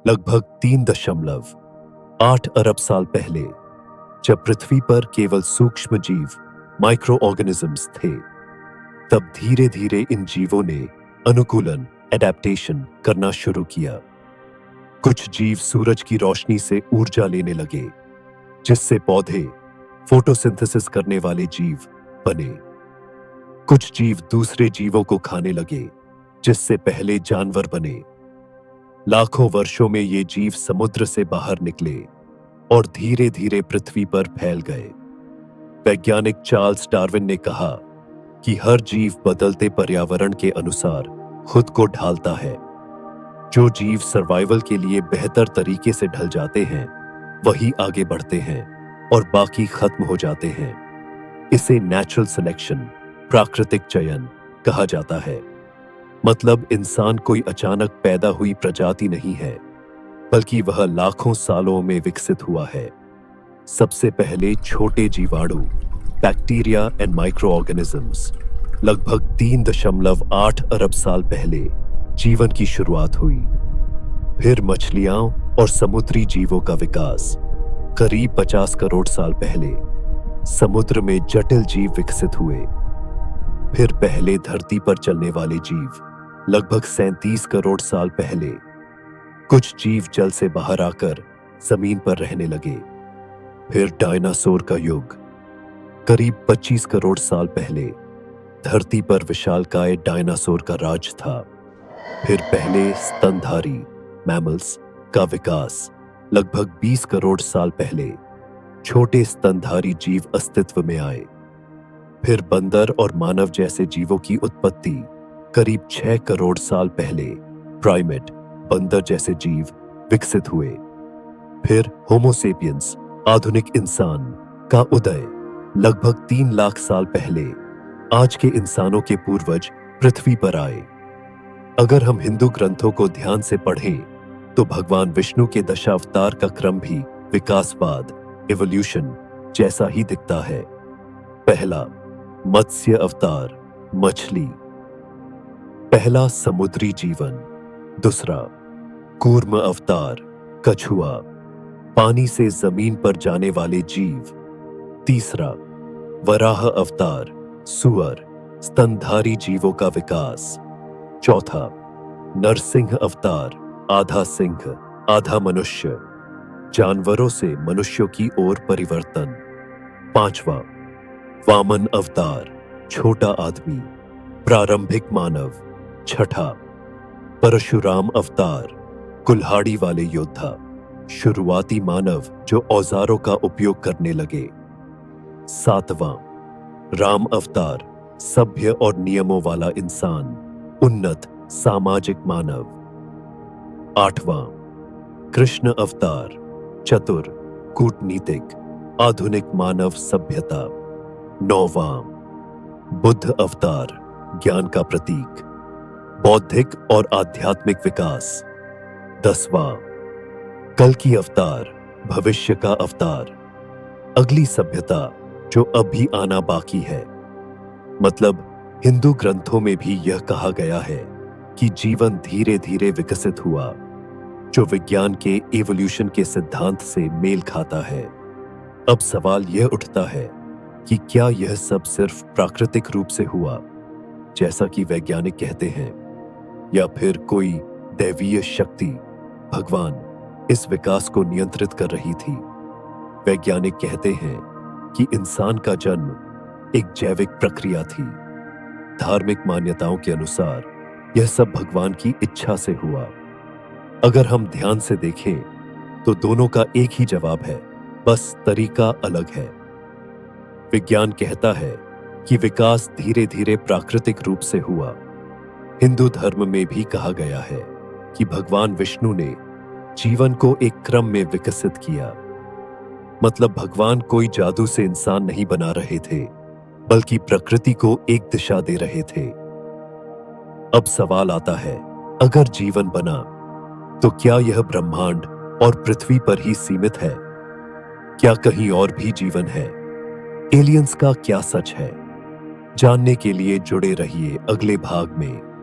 लगभग 3.8 अरब साल पहले, जब पृथ्वी पर केवल सूक्ष्म जीव माइक्रो ऑर्गेनिजम्स थे, तब धीरे धीरे इन जीवों ने अनुकूलन एडेप्टेशन करना शुरू किया। कुछ जीव सूरज की रोशनी से ऊर्जा लेने लगे, जिससे पौधे फोटोसिंथेसिस करने वाले जीव बने। कुछ जीव दूसरे जीवों को खाने लगे, जिससे पहले जानवर बने। लाखों वर्षों में ये जीव समुद्र से बाहर निकले और धीरे धीरे पृथ्वी पर फैल गए। वैज्ञानिक चार्ल्स डार्विन ने कहा कि हर जीव बदलते पर्यावरण के अनुसार खुद को ढालता है। जो जीव सर्वाइवल के लिए बेहतर तरीके से ढल जाते हैं, वही आगे बढ़ते हैं और बाकी खत्म हो जाते हैं। इसे नेचुरल सिलेक्शन, प्राकृतिक चयन कहा जाता है। मतलब इंसान कोई अचानक पैदा हुई प्रजाति नहीं है, बल्कि वह लाखों सालों में विकसित हुआ है। सबसे पहले छोटे जीवाणु, बैक्टीरिया एंड माइक्रो ऑर्गेनिजम्स, लगभग 3.8 अरब साल पहले जीवन की शुरुआत हुई। फिर मछलियां और समुद्री जीवों का विकास। करीब 50 करोड़ साल पहले समुद्र में जटिल जीव विकसित हुए। फिर पहले धरती पर चलने वाले जीव, लगभग 37 करोड़ साल पहले। कुछ जीव जल से बाहर आकर जमीन पर रहने लगे। फिर डायनासोर का युग, करीब 25 करोड़ साल पहले धरती पर विशालकाय डायनासोर का राज था। फिर पहले स्तनधारी मैमल्स का विकास, लगभग 20 करोड़ साल पहले छोटे स्तनधारी जीव अस्तित्व में आए। फिर बंदर और मानव जैसे जीवों की उत्पत्ति, करीब 6 करोड़ साल पहले प्राइमेट, बंदर जैसे जीव विकसित हुए। फिर होमोसेपियंस, आधुनिक इंसान का उदय, लगभग 3 लाख साल पहले आज के इंसानों के पूर्वज पृथ्वी पर आए। अगर हम हिंदू ग्रंथों को ध्यान से पढ़ें, तो भगवान विष्णु के दशावतार का क्रम भी विकासवाद, एवोल्यूशन जैसा ही दिखता है। पहला मत्स्य अवतार, मछली। पहला समुद्री जीवन। दूसरा कूर्म अवतार, कछुआ, पानी से जमीन पर जाने वाले जीव। तीसरा वराह अवतार, सुअर, स्तनधारी जीवों का विकास। चौथा नरसिंह अवतार, आधा सिंह आधा मनुष्य, जानवरों से मनुष्यों की ओर परिवर्तन। पांचवा वामन अवतार, छोटा आदमी, प्रारंभिक मानव। छठा परशुराम अवतार, कुल्हाड़ी वाले योद्धा, शुरुआती मानव जो औजारों का उपयोग करने लगे। सातवां राम अवतार, सभ्य और नियमों वाला इंसान, उन्नत सामाजिक मानव। आठवां कृष्ण अवतार, चतुर, कूटनीतिक, आधुनिक मानव सभ्यता। नौवां बुद्ध अवतार, ज्ञान का प्रतीक, बौद्धिक और आध्यात्मिक विकास। 10वां कल्कि अवतार, भविष्य का अवतार, अगली सभ्यता जो अभी आना बाकी है। मतलब हिंदू ग्रंथों में भी यह कहा गया है कि जीवन धीरे धीरे विकसित हुआ, जो विज्ञान के एवोल्यूशन के सिद्धांत से मेल खाता है। अब सवाल यह उठता है कि क्या यह सब सिर्फ प्राकृतिक रूप से हुआ, जैसा कि वैज्ञानिक कहते हैं, या फिर कोई दैवीय शक्ति, भगवान, इस विकास को नियंत्रित कर रही थी। वैज्ञानिक कहते हैं कि इंसान का जन्म एक जैविक प्रक्रिया थी। धार्मिक मान्यताओं के अनुसार यह सब भगवान की इच्छा से हुआ। अगर हम ध्यान से देखें तो दोनों का एक ही जवाब है, बस तरीका अलग है। विज्ञान कहता है कि विकास धीरे धीरे प्राकृतिक रूप से हुआ। हिंदू धर्म में भी कहा गया है कि भगवान विष्णु ने जीवन को एक क्रम में विकसित किया। मतलब भगवान कोई जादू से इंसान नहीं बना रहे थे, बल्कि प्रकृति को एक दिशा दे रहे थे। अब सवाल आता है, अगर जीवन बना तो क्या यह ब्रह्मांड और पृथ्वी पर ही सीमित है? क्या कहीं और भी जीवन है? एलियंस का क्या सच है? जानने के लिए जुड़े रहिए अगले भाग में।